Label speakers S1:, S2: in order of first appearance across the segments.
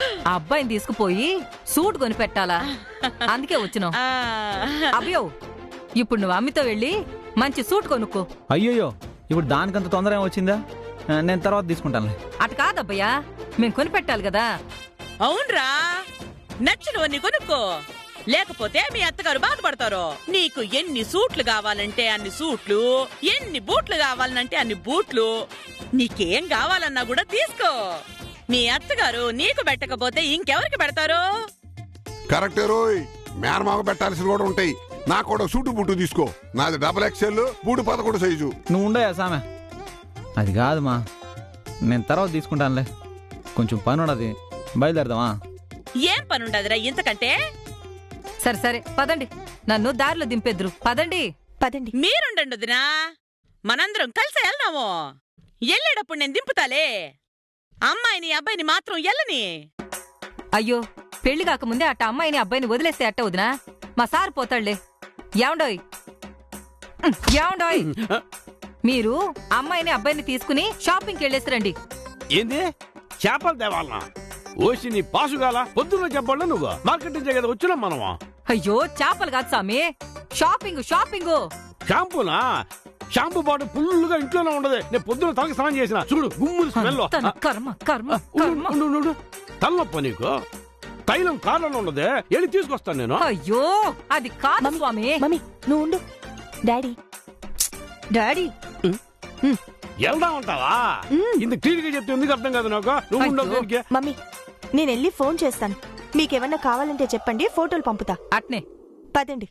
S1: ఆ అబ్బాయిని తీసుకుపోయి సూట్ కొని పెట్టాలా, అందుకే వచ్చినాం. అబ్బయో, ఇప్పుడు నువ్వు అమ్మితో వెళ్ళి మంచి సూట్ కొనుక్కో.
S2: అయ్యోయ్యో, ఇప్పుడు దానికంత తొందర ఏమొచ్చిందా? నేను తర్వాత తీసుకుంటానులే.
S1: అటు కాదబ్బయ్యా, మేము కొని పెట్టాలి కదా.
S3: అవునరా, నచ్చినవన్నీ కొనుక్కో, లేకపోతే మీ అత్తగారు బాధపడతారు. నీకు ఎన్ని సూట్లు కావాలంటే అన్ని సూట్లు, ఎన్ని బూట్లు కావాలంటే అన్ని బూట్లు, నీకేం కావాలన్నా కూడా తీసుకో. మీ అత్తగారు నీకు పెట్టకపోతే ఇంకెవరికి పెడతారు?
S4: కరెక్టే రోయ్, మేనమాకు పెట్టాల్సిన కూడా ఉంటాయి. నాకు కూడా సూటు బూటు తీసుకో. నాది XXL, బూటు 11 సైజు.
S2: నువ్వు ఉండయా సామె? అది కాదు మా, నేను తర్వాత తీసుకుంటానులే. కొంచెం పని ఉన్నది, బయలుదేరదామా?
S3: ఏం పనుండదురా ఇంతకంటే?
S1: సరే సరే పదండి, నన్ను దారిలో దింపేద్దురు. పదండి
S5: పదండి.
S3: మీరుండండి వదినా, మనందరం కలిసి వెళ్దాము. ఎల్లేటప్పుడు నేను దింపుతాలే, అమ్మాయిని అబ్బాయిని మాత్రం ఎల్లని.
S1: అయ్యో, పెళ్లి కాకముందే అట్ట అమ్మాయిని అబ్బాయిని వదిలేస్తే అట్ట వదినా, మా సార్ పోతాడులే. ఏమండోయ్ ఏమండోయ్, మీరు అమ్మాయిని అబ్బాయిని తీసుకుని షాపింగ్కి వెళ్ళేసిరండి.
S6: ఏంది చేపలు తేవాలనా? ఓసి నీ పాసుగాల పొద్దున్న చెప్పాల, నువ్వు మార్కెటింగ్ కదా వచ్చినాం మనమా?
S1: అయ్యో, చేపలు కాదు సామి, షాపింగ్ షాపింగ్.
S6: షాంపూనా? షాంపూ బాటిల్ ఫుల్లుగా ఇంట్లోనే ఉండదు. నేను పొద్దున్న తలకి స్నానం చేసిన చూడు, గుమ్ములు స్మెల్.
S1: కర్మ కర్మ కర్మ.
S6: తలనొప్ప నీకు? తైలం కార్లో ఉండదే, వెళ్ళి తీసుకొస్తాను నేను.
S1: అయ్యో, అది కాదు స్వామి.
S5: మమ్మీ నువ్వు ఉండు. డాడీ డాడీ
S6: వెళ్దా ఉంటావా? ఇంత క్లియర్ గా చెప్తే ఎందుకు అర్థం కాదు నాకు? నువ్వు ఉండవు.
S5: మమ్మీ, నేను వెళ్ళి ఫోన్ చేస్తాను. మీకేమన్నా కావాలంటే చెప్పండి, ఫోటోలు పంపుతా.
S1: అట్నే
S5: పదండి.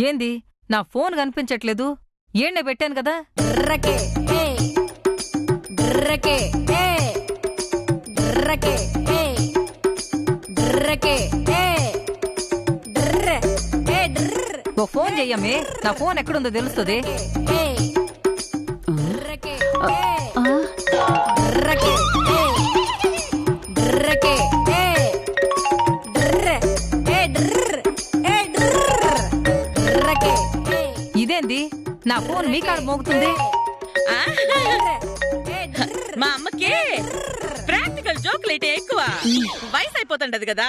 S1: ఏంది నా ఫోన్ కనిపించట్లేదు? ఏండే పెట్టాను కదా. ఓ ఫోన్ చెయ్యమ్మే, నా ఫోన్ ఎక్కడుందో తెలుస్తుంది. ఇదేంది నా ఫోన్ మీ కాడ మోగుతుంది?
S3: మా అమ్మకి ప్రాక్టికల్ జోకులైతే ఎక్కువ, వయసు అయిపోతుంటది కదా,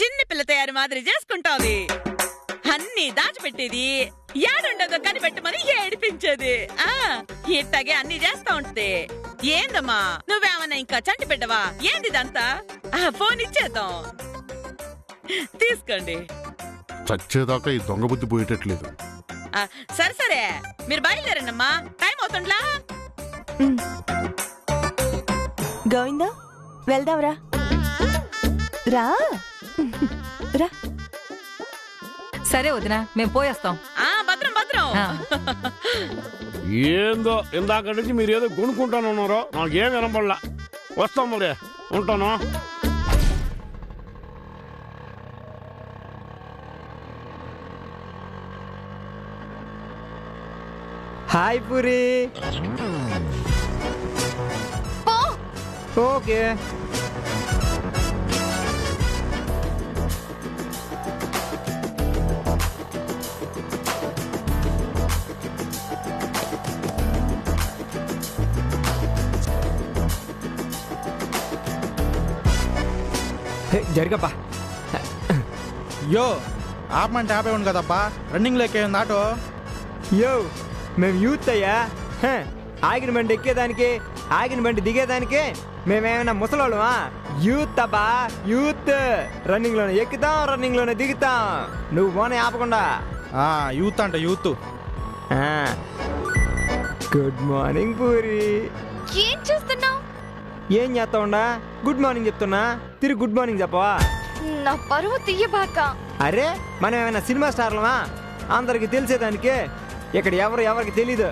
S3: చిన్న పిల్ల తయారు మాదిరి చేసుకుంటాది. అన్ని దాచిపెట్టేది, ఏడుండదో కనిపెట్టమని ఏడిపించేది. ఇట్టగే అన్ని చేస్తా ఉంటది. ఏందమ్మా, నువ్వేమన్నా ఇంకా చంటి పెట్టవా? ఏందిదంతా? ఫోన్ ఇచ్చేద్దాం, తీసుకోండి.
S4: చచ్చేదాకా ఈ దొంగ బుద్ధి పోయేటట్లేదు.
S3: సరే సరే, మీరు బయలుదేరండమ్మా, టైం అవుతుండ్లా.
S5: గోవిందా, వెళ్దాంరా. రా రా.
S1: సరే వదినా, మేము పోయేస్తాం.
S3: భద్రం భద్రం.
S6: ఏందో ఇందాక నుంచి మీరు ఏదో కొనుక్కుంటానున్నారో నాకేం వినపడలా. వస్తాం మరి, ఉంటాను.
S7: హాయ్ పూరి. ఓకే. జరగబ్బా.
S8: యో, ఆపమంటే ఆపే ఉంది కదబ్బా, రన్నింగ్ లోకే ఉంది ఆటో.
S7: యో, మేము యూత్ అయ్యా. ఆగిన బండి ఎక్కేదానికి, ఆగిన బండి దిగేదానికి మేమేమైనా ముసలోళ్ళమా? యూత్ అబ్బా, యూత్. రన్నింగ్ లోనే ఎక్కుతాం, రన్నింగ్ లోనే దిగుతాం. నువ్వు పోనే ఆపకుండా.
S8: యూత్ అంట యూత్.
S7: Good morning puri.
S5: ఏం చేస్తున్నావు?
S7: ఏం చేస్తావుండా? గుడ్ మార్నింగ్ చెప్తున్నా, తిరిగి గుడ్ మార్నింగ్ చెప్పవా?
S5: నా పరువు తీయబాక.
S7: అరే, మనం ఏమైనా సినిమా స్టార్లమా? అందరికి తెలిసేదానికి ఇక్కడ ఎవరికి తెలీదు.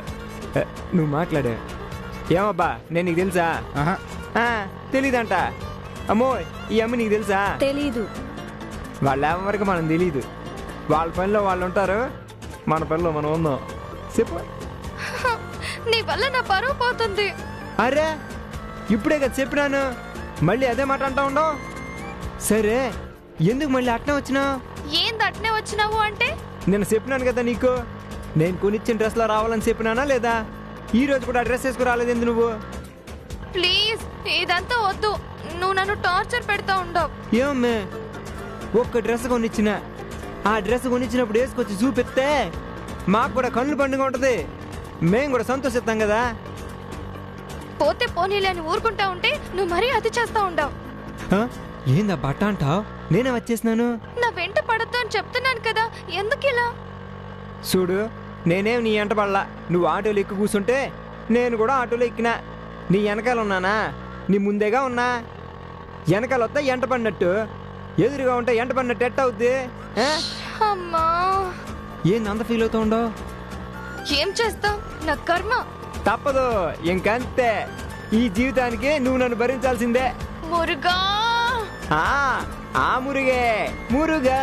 S7: నువ్వు మాట్లాడే. ఏమబ్బా, నేను నీకు తెలుసా? తెలీదంట. అమ్మో, ఈ అమ్మ నీకు తెలుసా?
S5: తెలీదు.
S7: వాళ్ళెవరికి మనం తెలీదు. వాళ్ళ పనిలో వాళ్ళు ఉంటారు, మన పనిలో మనం ఉందాం. చెప్పు.
S5: నీ వల్ల నా పరువు పోతుంది.
S7: అరే, ఇప్పుడే కదా చెప్పినాను, మళ్ళీ అదే మాట అంటా ఉండవు. సరే, ఎందుకు మళ్ళీ అట్నే వచ్చినావు?
S5: ఏంది అట్నే వచ్చినావు అంటే?
S7: నేను చెప్పినాను కదా నీకు, నేను కొనిచ్చిన డ్రెస్లో రావాలని చెప్పినానా లేదా? ఈ రోజు కూడా డ్రెస్ వేసుకు రాలేదు నువ్వు?
S5: ప్లీజ్, ఇదంతా వద్దు.
S9: నువ్వు నన్ను టార్చర్ పెడతా ఉండవు.
S7: ఏమమ్మే ఒక్క డ్రెస్ కొనిచ్చిన, ఆ డ్రెస్ కొనిచ్చినప్పుడు వేసుకొచ్చి చూపిస్తే మాకు కూడా కళ్ళు పండుగ ఉంటది, మేము కూడా సంతోషిస్తాం కదా.
S9: పోతే పోనీలే అని ఊరుకుంటా ఉంటే నువ్వు మరీ అతి చేస్తా ఉండవు.
S7: ఏందా బట్ట అంటావు? నేనే వచ్చేసినాను.
S9: నా వెంట పడద్దు అని చెప్తున్నాను కదా, ఎందుకు ఇలా?
S7: చూడు, నేనేం నీ వెంట పడలా. నువ్వు ఆటోలో ఎక్కువ కూర్చుంటే నేను కూడా ఆటోలో ఎక్కినా. నీ వెనకాల ఉన్నానా? నీ ముందేగా ఉన్నా. వెనకాల వస్తే ఎంట పడినట్టు, ఎదురుగా ఉంటే ఎంట పడినట్టు ఎట్ట అవుద్ది?
S9: అమ్మా,
S7: ఏంది అంత ఫీల్ అవుతా ఉండవు?
S9: ఏం చేస్తావు, నా కర్మ.
S7: తప్పదు, ఇంకంతే. ఈ జీవితానికి నువ్వు నన్ను భరించాల్సిందే.
S9: మురుగా,
S7: ఆ మురుగే మురుగా.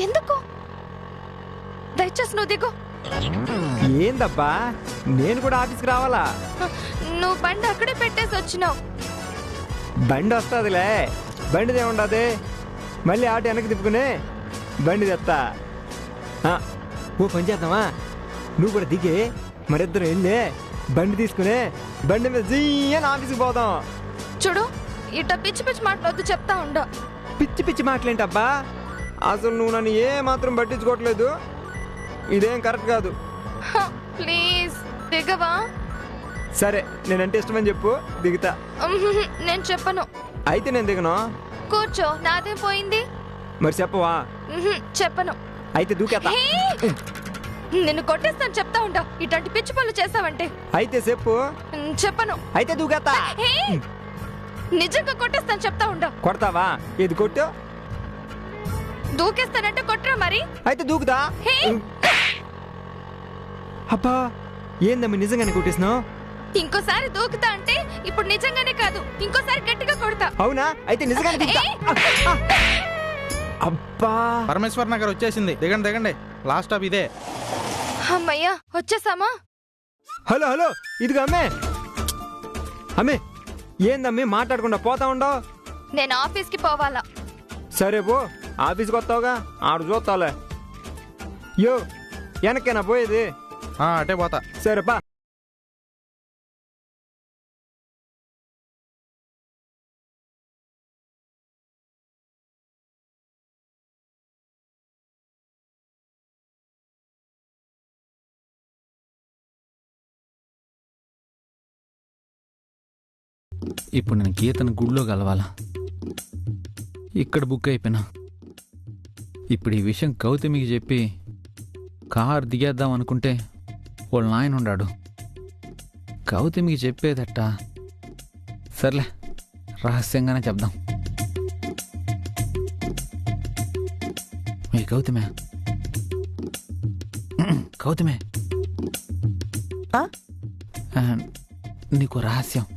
S9: ఎందుకు? దయచేసి నువ్వు దిగు.
S7: ఏందబ్బా, నేను కూడా ఆఫీస్కి రావాలా?
S9: నువ్వు బండి అక్కడే పెట్టేసి వచ్చినావు.
S7: బండి వస్తుందిలే, బండిదే ఉండదు. మళ్ళీ ఆటో వెనక్కి తిప్పుకుని బండి తెస్తా. ఓ పని చేద్దామా, నువ్వు కూడా దిగి మరిద్దరం వెళ్ళి బండి తీసుకుని బండి మీద జీయని ఆఫీస్కి పోదాం.
S9: చూడు, ఇట్ట పిచ్చి పిచ్చి మాట్లాడొద్దు, చెప్తా ఉండు.
S7: పిచ్చి పిచ్చి మాటలేంటబ్బా, అసలు నువ్వు నన్ను ఏ మాత్రం పట్టించుకోవట్లేదు. ఇదేం కరెక్ట్ కాదు.
S9: ప్లీజ్ దిగవా?
S7: సరే, నేనంటే ఇష్టమని చెప్పు, దిగుతా.
S9: నేను చెప్పను.
S7: అయితే నేను దిగను.
S9: కూర్చో, నాదేం పోయింది.
S7: మరి చెప్పవా?
S9: చెప్పను.
S7: అయితే దూకేతా.
S9: నిన్ను కొట్టేస్తాను, చెప్తా ఉంటా. ఇట్లాంటి పిచ్చి పనులు చేస్తావంటే.
S7: అయితే చెప్పు.
S9: చెప్పను.
S7: అయితే దూకేతా.
S9: నిజంగా కొట్టేస్తాను, చెప్తా ఉంటా.
S7: కొడతావా? ఏది కొట్టు?
S9: దూకేస్తానంటే కొట్టరా మరి.
S7: అయితే దూకుతా. అబ్బా, ఏందమ్మ నిజంగానే కొట్టేసినావు?
S9: ఇంకోసారి దూకుతా అంటే ఇప్పుడు నిజంగానే కాదు, ఇంకోసారి గట్టిగా కొడతా.
S7: అవునా? అయితే నిజంగానే దూకుతా. అబ్బా,
S8: పరమేశ్వర్ నగర్ వచ్చేసింది, దిగండి దిగండి, లాస్ట్ స్టాప్ ఇదే.
S9: అమ్మయ్యా, వచ్చేసామా?
S7: హలో హలో, ఇదిగా అమ్మే. అమ్మే, ఏందమ్మే మాట్లాడకుండా పోతా ఉండవు?
S9: నేను ఆఫీస్కి పోవాలా.
S7: సరే పో, ఆఫీస్కి వస్తావుగా, ఆడు చూస్తావులే. యో, వెనకేనా పోయేది?
S8: అటే పోతా.
S7: సరే పా.
S2: ఇప్పుడు నేను గీతను గుడిలో కలవాలా? ఇక్కడ బుక్ అయిపోయినా. ఇప్పుడు ఈ విషయం గౌతమికి చెప్పి కారు దిగేద్దాం అనుకుంటే వాళ్ళ నాయన ఉన్నాడు. గౌతమికి చెప్పేదట. సర్లే, రహస్యంగానే చెప్దాం. ఏ గౌతమే, గౌతమే, నీకు రహస్యం.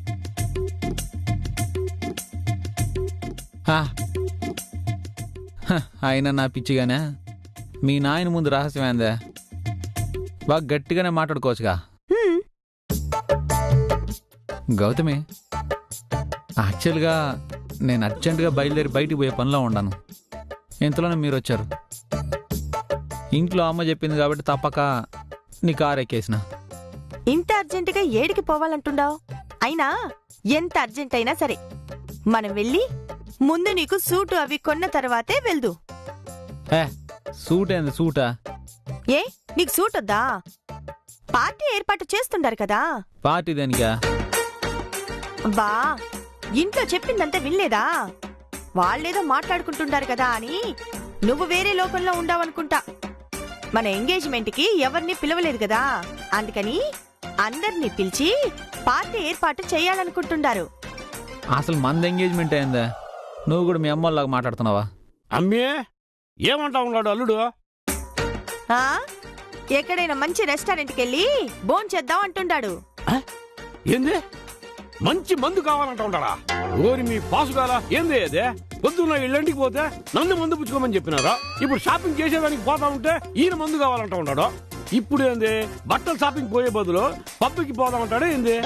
S2: అయినా నా పిచ్చిగానే మీ నాయన ముందు రహస్యం ఏందే? బాగా గట్టిగానే మాట్లాడుకోవచ్చుగా. గౌతమి, యాక్చువల్గా నేను అర్జెంటుగా బయలుదేరి బయటికి పోయే పనిలో ఉన్నాను. ఇంతలోనే మీరు వచ్చారు. ఇంట్లో అమ్మ చెప్పింది కాబట్టి తప్పక నీ కారు ఎక్కేసిన.
S5: ఇంత అర్జెంటుగా ఏడికి పోవాలంటున్నావు? అయినా ఎంత అర్జెంట్ అయినా సరే మనం వెళ్ళి ముందు నీకు సూటు అవి కొన్న తర్వాతే వెళ్దు.
S2: సూట్ ఏంది? సూటా?
S5: ఏ, నీకు సూట్ వద్దా? పార్టీ ఏర్పాటు చేస్తుండారు కదా.
S2: పార్టీ దేనికా?
S5: బా, ఇంట్లో చెప్పిందంతా వినలేదా? వాళ్ళేదో మాట్లాడుకుంటుంటారు కదా అని నువ్వు వేరే లోకంలో ఉండావనుకుంటా. మన ఎంగేజ్మెంట్ కి ఎవరిని పిలవలేదు కదా, అందుకని అందరినీ పిలిచి పార్టీ ఏర్పాటు చేయాలనుకుంటున్నారు.
S2: అసలు మంది ఎంగేజ్మెంట్ అయిందా? నువ్వు కూడా మీ అమ్మలాగా మాట్లాడుతున్నావా?
S6: అమ్మే, ఏమంటా ఉన్నాడు అల్లుడు?
S5: ఎక్కడైనా మంచి రెస్టారెంట్కి వెళ్ళి భోంచేద్దాం అంటుండాడు.
S6: ఏంది, మంచి మందు కావాలంటా ఉంటాడా? ఓరి మీ పాసుగాల, ఏంది అదే? పొద్దున్న ఇళ్ళంటికి పోతే నన్ను మందు పుచ్చుకోమని చెప్పినారా? ఇప్పుడు షాపింగ్ చేసేదానికి పోతా ఉంటే ఈయన మందు కావాలంటా ఉంటాడు. ఇప్పుడు ఏంది, బట్టలు షాపింగ్ పోయే బదులు పబ్బుకి పోదా ఉంటాడు ఏంది?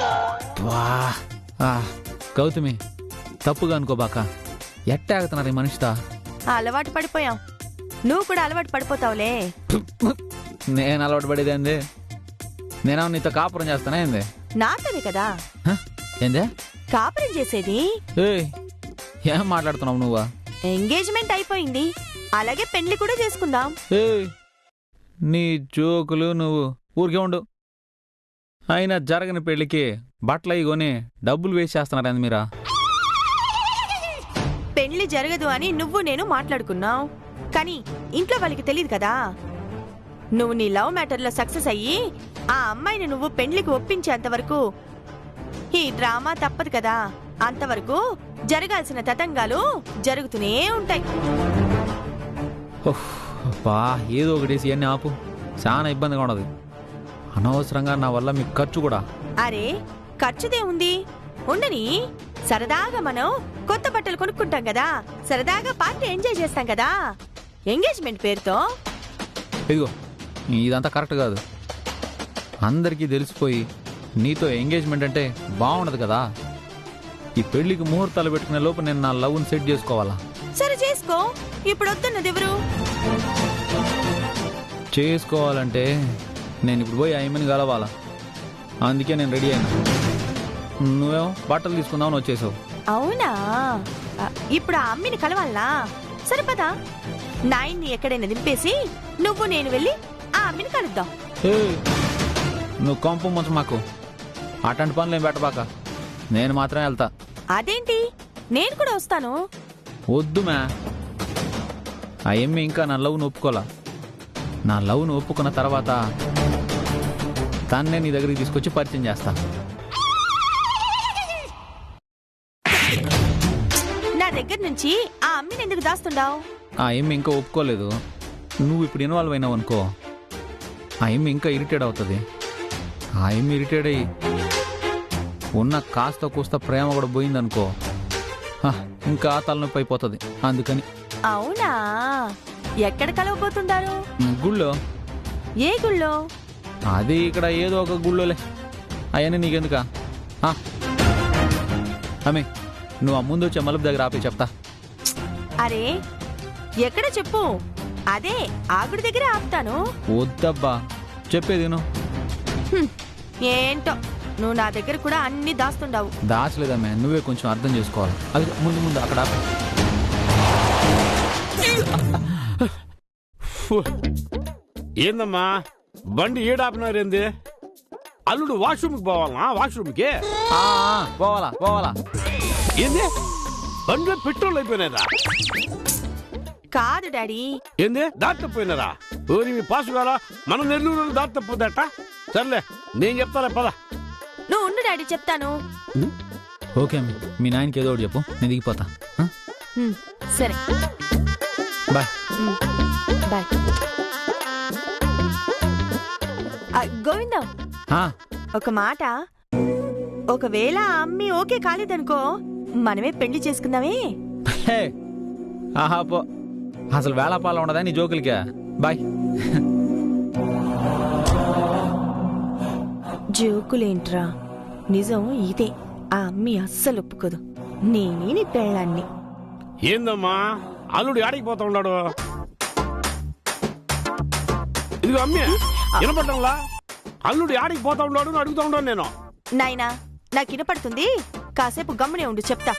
S2: గౌతమి, తప్పుగా అనుకోబాక. ఎట్టాగుతున్నారు ఈ మనిషితో?
S5: అలవాటు పడిపోయాం, నువ్వు కూడా అలవాటు పడిపోతావులే.
S2: నేను అలవాటు పడేది ఏంది? నేనా నీతో కాపురం చేస్తానా ఏంది?
S5: నాతోనే కదా.
S2: ఏందే?
S5: కాపురం చేసేది.
S2: ఏయ్ ఏం మాట్లాడుతున్నావు నువ్వా?
S5: ఎంగేజ్మెంట్ అయిపోయింది, అలాగే పెళ్లి కూడా చేసుకుందాం.
S2: ఏయ్ నీ జోకులు నువ్వు ఊరికే ఉండు. అయినా జరగని పెళ్లికి బట్టలు అవి కొని డబ్బులు వేస్ట్ చేస్తున్నారా మీరా?
S5: పెళ్లి జరగదు అని నువ్వు నేను మాట్లాడుకున్నావు, కానీ ఇంట్లో వాళ్ళకి తెలియదు కదా. నువ్వు నీ లవ్ మ్యాటర్లో సక్సెస్ అయ్యి ఆ అమ్మాయిని నువ్వు పెళ్లికి ఒప్పించేంతవరకు ఈ డ్రామా తప్పదు కదా. అంతవరకు జరగాల్సిన తతంగాలు జరుగుతూనే ఉంటాయి.
S2: బా ఏదో ఒకటేసి అన్నీ ఆపు, చాలా ఇబ్బందిగా ఉండదు. అనవసరంగా నా వల్ల మీకు ఖర్చు కూడా.
S5: అరే ఖర్చుదే ఉంది, ఉండని. సరదాగా మనం కొత్త బట్టలు కొనుక్కుంటాం కదా, సరదాగా పార్టీ ఎంజాయ్ చేస్తాం కదా ఎంగేజ్మెంట్ పేరుతో.
S2: ఇదిగో ఇదంతా కరెక్ట్ కాదు. అందరికీ తెలిసిపోయి నీతో ఎంగేజ్మెంట్ అంటే బాగుండదు కదా. ఈ పెళ్లికి ముహూర్తాలు పెట్టుకునే లోపు నేను నా లవ్ని సెట్ చేసుకోవాలా?
S5: సరే చేసుకో, ఇప్పుడు వస్తున్నది ఎవరు?
S2: చేసుకోవాలంటే నేను ఇప్పుడు పోయి ఆయమ్మని కలవాలా, అందుకే నేను రెడీ అయినా. నువ్వేమో బట్టలు తీసుకుందామని వచ్చేసావు.
S5: అవునా, ఇప్పుడు ఆ అమ్మిని కలవాలా? సరిపదా, నాయన్ని ఎక్కడైనా దింపేసి నువ్వు నేను వెళ్ళి ఆ అమ్మిని కలుద్దాం.
S2: నువ్వు కొంప ముంచు మాకు, అట్లాంటి పనులు ఏం పెట్టబాక. నేను మాత్రమే వెళ్తా.
S5: అదేంటి, నేను కూడా వస్తాను.
S2: వద్దు మ్యా, ఆ ఎమ్మి ఇంకా నా లవ్ను ఒప్పుకోలా. నా లవ్ను ఒప్పుకున్న తర్వాత తన్నే నీ దగ్గరికి తీసుకొచ్చి పరిచయం చేస్తా.
S5: నా దగ్గర నుంచి ఆ అమ్మిని ఎందుకు దాస్తుండావు?
S2: ఆ ఎమ్మి ఇంకా ఒప్పుకోలేదు. నువ్వు ఇప్పుడు ఇన్వాల్వ్ అయినావు అనుకో, ఆ ఎమ్మి ఇంకా ఇరిటేట్ అవుతుంది. ఆ ఎమ్మి ఇరిటేట్ అయ్యి ఉన్న కాస్త కూస్త ప్రేమ కూడా పోయిందనుకో, ఇంకా తలనొప్పి అయిపోతుంది. అందుకని.
S5: అవునా, ఎక్కడ కలవబోతుండారు?
S2: గుళ్ళో.
S5: ఏ గుళ్ళో?
S2: అది ఇక్కడ ఏదో ఒక గుళ్ళోలే, అవన్నీ నీకెందుకా? అమ్మే నువ్వు ఆ ముందు వచ్చే మలుపు దగ్గర ఆపి చెప్తా.
S5: అరే ఎక్కడ చెప్పు, అదే ఆ గుడి దగ్గర ఆపుతాను.
S2: వద్దబ్బా, చెప్పేది
S5: ఏంటో నువ్వు నా దగ్గర కూడా అన్ని దాస్తుండావు.
S2: దాచలేదమ్మే, నువ్వే కొంచెం అర్థం చేసుకోవాలి. అది ముందు ముందు అక్కడ ఆపి.
S6: ఏందమ్మా బండి ఏడాపినారేంది? అల్లుడు వాష్రూమ్కి పోవాలనా? వాష్రూమ్కి
S2: పోవాలా పోవాలా?
S6: ఏంది బండిలో పెట్రోల్ అయిపోయినారా?
S5: కాదు డాడీ.
S6: ఏంది దారి తప్పిపోయినారా? ఓరి మీ పాసు కాలా, మన నెల్లూరు దారి తప్పుదట. సర్లే నేను చెప్తాలే పద.
S5: నువ్వు ఉండు డాడీ, చెప్తాను.
S2: ఓకే అమ్మి, మీ నాయనకి ఏదో ఒకటి చెప్పు, నేను దిగిపోతా.
S5: సరే
S2: బాయ్.
S5: బాయ్. గోవిందం, ఒక మాట, ఒకవేళ ఆ అమ్మి ఓకే కాలేదనుకో మనమే పెళ్లి చేసుకుందామే.
S2: ఆహా పో, అసలు వేళపాల ఉండదా నీ జోకులకే. బాయ్.
S5: జోకులేంట్రా, నిజం ఇదే. ఆ అమ్మి అస్సలు ఒప్పుకోదు, నేనే నీ పెళ్ళాన్ని.
S6: ఏందమ్మా అల్లుడు ఆడికి పోతా ఉన్నాడు? ఇదిగో అమ్మి వినపడ్డంలా, అల్లుడు ఆడికి పోతా ఉన్నాడు అని అడుగుతా ఉన్నాను నేను.
S5: నాయనా నాకు వినపడుతుంది, కాసేపు గమ్మునే ఉండు, చెప్తా.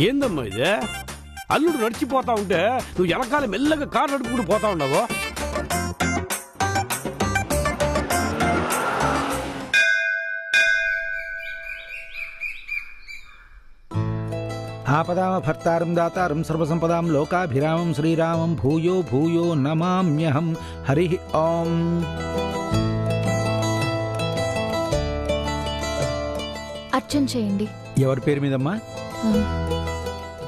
S6: ఏందమ్మా ఇదే? అల్లుడు నడిచిపోతా ఉంటే నువ్వు వెనకాల మెల్లగా కారు నడుపుకుంటూ పోతా ఉన్నావు.
S8: ఆపదామ భర్తారం దాతారం సర్వసంపదాం లోకాభిరామం శ్రీరామం భూయో భూయో నమామ్యహం. హరి ఓం.
S9: అర్చన చేయండి.
S8: ఎవరి పేరు మీదమ్మా?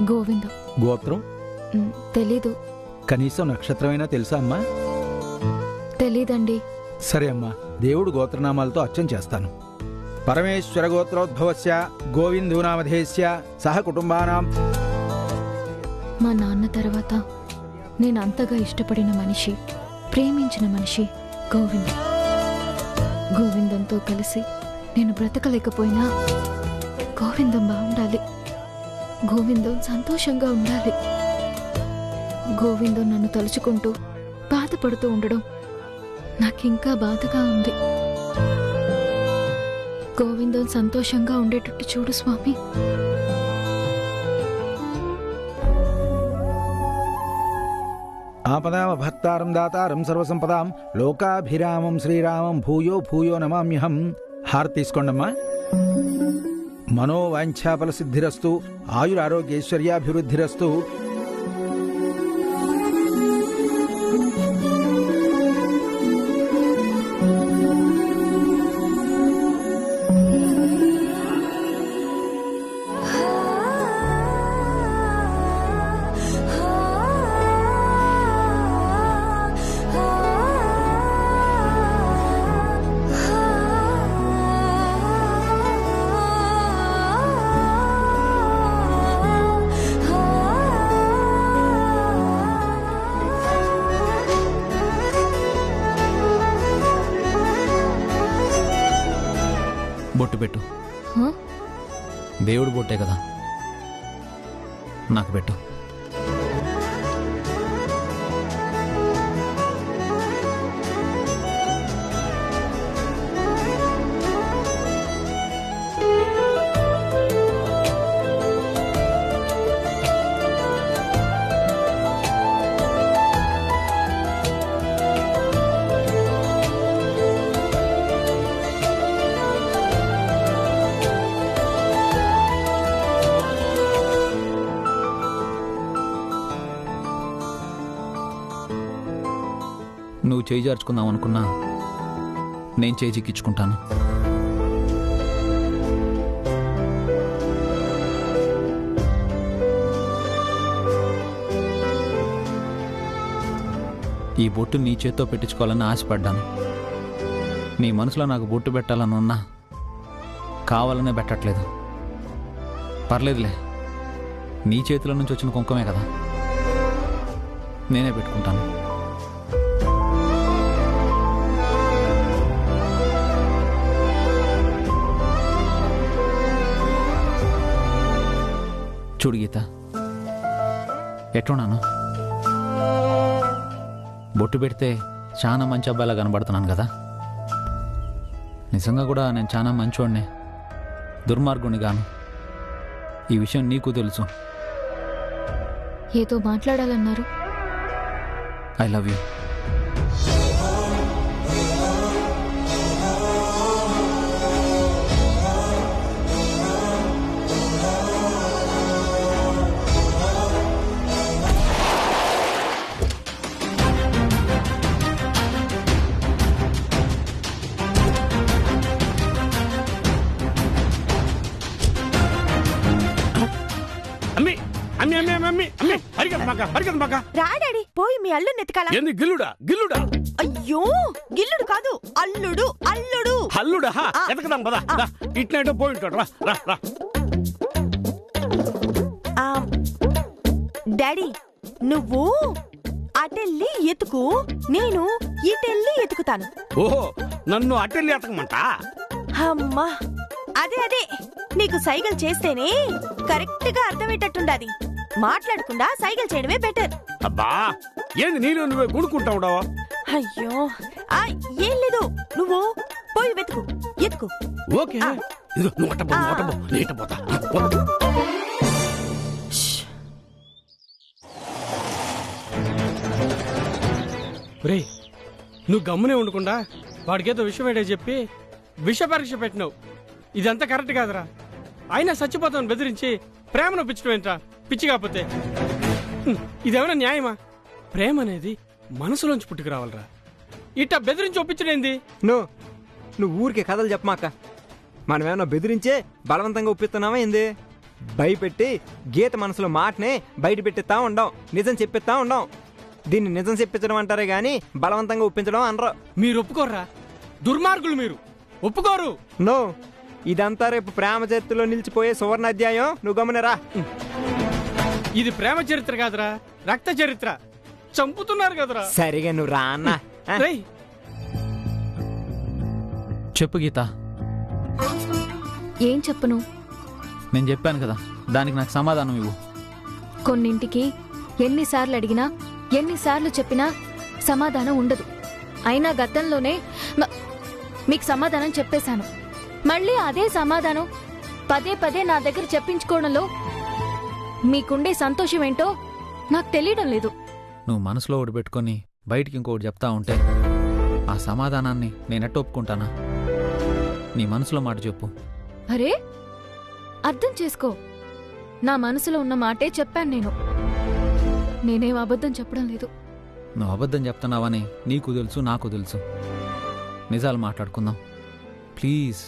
S9: గోవిందం.
S8: గోత్రం
S9: తెలీదు.
S8: కనీసం నక్షత్రమైనా తెలుసా అమ్మా?
S9: తెలీదండి.
S8: సరే అమ్మా, దేవుడు గోత్రనామాలతో అర్చన చేస్తాను. పరమేశ్వర గోత్రోద్భవస్య గోవిందూనామధేస్య సహ కుటుంబానాం.
S9: మా నాన్న తర్వాత నేను అంతగా ఇష్టపడిన మనిషి, ప్రేమించిన మనిషి గోవిందం. గోవిందంతో కలిసి నేను బ్రతకలేకపోయినా గోవిందం బాగుండాలి, గోవిందం సంతోషంగా ఉండాలి. గోవిందం నన్ను తలుచుకుంటూ బాధపడుతూ ఉండడం నాకింకా బాధగా ఉంది. గోవిందం సంతోషంగా ఉండేటట్టు చూడు స్వామి.
S8: ఆపదామభర్తారం దాతారం సర్వసంపదాం లోకాభిరామం శ్రీరామం భూయో భూయో నమామ్యహం. హారతి తీసుకోండమ్మా. మనోవాంఛాఫల సిద్ధిరస్తు, ఆయురారోగ్యైశ్వర్యాభివృద్ధిరస్తు.
S2: బొట్టు పెట్టు.
S9: హ?
S2: దేవుడు బొట్టే కదా, నాకు పెట్టు. నువ్వు చేయి జార్చుకుందాం అనుకున్నా నేను చేయి చిక్కించుకుంటాను. ఈ బొట్టు నీ చేత్తో పెట్టించుకోవాలని ఆశపడ్డాను. నీ మనసులో నాకు బొట్టు పెట్టాలని ఉన్నా కావాలనే పెట్టట్లేదు. పర్లేదులే, నీ చేతిలో నుంచి వచ్చిన కుంకుమే కదా, నేనే పెట్టుకుంటాను. చూడు గీత, ఎట్లున్నాను? బొట్టు పెడితే చాలా మంచి అబ్బాయిలా కనబడుతున్నాను కదా. నిజంగా కూడా నేను చాలా మంచోడినే, దుర్మార్గుని గాను. ఈ విషయం నీకు తెలుసు.
S9: ఏదో మాట్లాడాలన్నారు.
S2: I love you.
S6: అమ్మి అమ్మి అమ్మి అమ్మి అమ్మి అమ్మి పరిగెత్తమాక.
S5: రా డాడీ, పోయి మీ అల్లుడిని ఎత్తుకాలా.
S6: ఏంది గిల్లుడా? గిల్లుడా?
S5: అయ్యో, గిల్లుడు కాదు, అల్లుడు. అల్లుడు
S6: హల్లుడా? ఎతకదాం పదా. ఇట్లయితే పోయి ఉంటాడు. రా రా రా.
S5: ఆ, డాడీ నువ్వు అటెళ్ళి ఎతుకు, నేను ఇటెళ్ళి ఎతుకుతాను.
S6: ఓహో, నన్ను అటెళ్ళి ఎతకమంటా?
S5: అమ్మా, అదే నీకు సైగలు చేస్తేనే కరెక్ట్ గా అర్థమయ్యేటట్టుండాది. మాట్లాడకుండా సైగలు చేయడమే బెటర్.
S6: అబ్బా, ఏంది నీళ్ళు నువ్వే గుడుకుంటా ఉండవా?
S5: అయ్యో, ఏం లేదు, నువ్వు పోయి వెతుకు, ఎతుకు.
S6: ఓకే, ఇదిగో నువ్వు అట్టబో, నీట పోతా. రేయ్, నువ్వు గమ్మునే ఉండకుండా వాడికేదో విషయం ఏంటో చెప్పి విష పరీక్ష పెట్టినావు. ఇదంతా కరెక్ట్ కాదురా. అయినా చచ్చిపోతాను బెదిరించి ప్రేమను పిచ్చడం ఏంట్రా? పిచ్చి కాకపోతే ఇదేమైనా న్యాయమా? ప్రేమ అనేది మనసులోంచి పుట్టుకు రావాలరా. ఇట్టా బెదిరించి ఒప్పించడేంది?
S7: నువ్వు ఊరికే కథలు చెప్పమాక. మనమేమన్నా బెదిరించే బలవంతంగా ఒప్పిస్తున్నావా ఏంది? భయపెట్టి గీత మనసులో మాటనే బయట పెట్టిస్తా ఉండం, నిజం చెప్పిస్తా ఉండం. దీన్ని నిజం చెప్పించడం అంటారే గాని బలవంతంగా ఒప్పించడం అనరు.
S6: మీరు ఒప్పుకోర్రా, దుర్మార్గులు మీరు. ఒప్పుకోరు.
S7: ఇదంతా రేపు ప్రేమ చరిత్రలో నిలిచిపోయే సువర్ణ అధ్యాయం. నువ్వు గమనరా.
S6: ఇది ప్రేమ చరిత్ర కాదురా, రక్త చరిత్ర. చంపుతున్నారు కదరా.
S7: సరిగా నువ్వు రా అన్న.
S2: చెప్పు గీత.
S9: ఏం చెప్పను?
S2: నేను చెప్పాను కదా, దానికి నాకు సమాధానం ఇవ్వు.
S9: కొన్నింటికి ఎన్నిసార్లు అడిగినా ఎన్నిసార్లు చెప్పినా సమాధానం ఉండదు. అయినా గతంలోనే మీకు సమాధానం చెప్పేశాను. మళ్ళీ అదే సమాధానం పదే పదే నా దగ్గర చెప్పించుకోవడంలో మీకుండే సంతోషం ఏంటో నాకు తెలియడం లేదు.
S2: నువ్వు మనసులో ఒకటి పెట్టుకొని బయటికి ఇంకొకటి చెప్తా ఉంటే ఆ సమాధానాన్ని నేనెట్ట ఒప్పుకుంటానా? నీ మనసులో మాట చెప్పు.
S9: అరే అర్థం చేసుకో, నా మనసులో ఉన్న మాటే చెప్పాను నేను. నేనేం అబద్ధం చెప్పడం లేదు.
S2: నువ్వు అబద్ధం చెప్తున్నావని నీకు తెలుసు, నాకు తెలుసు. నిజాలు మాట్లాడుకుందాం ప్లీజ్.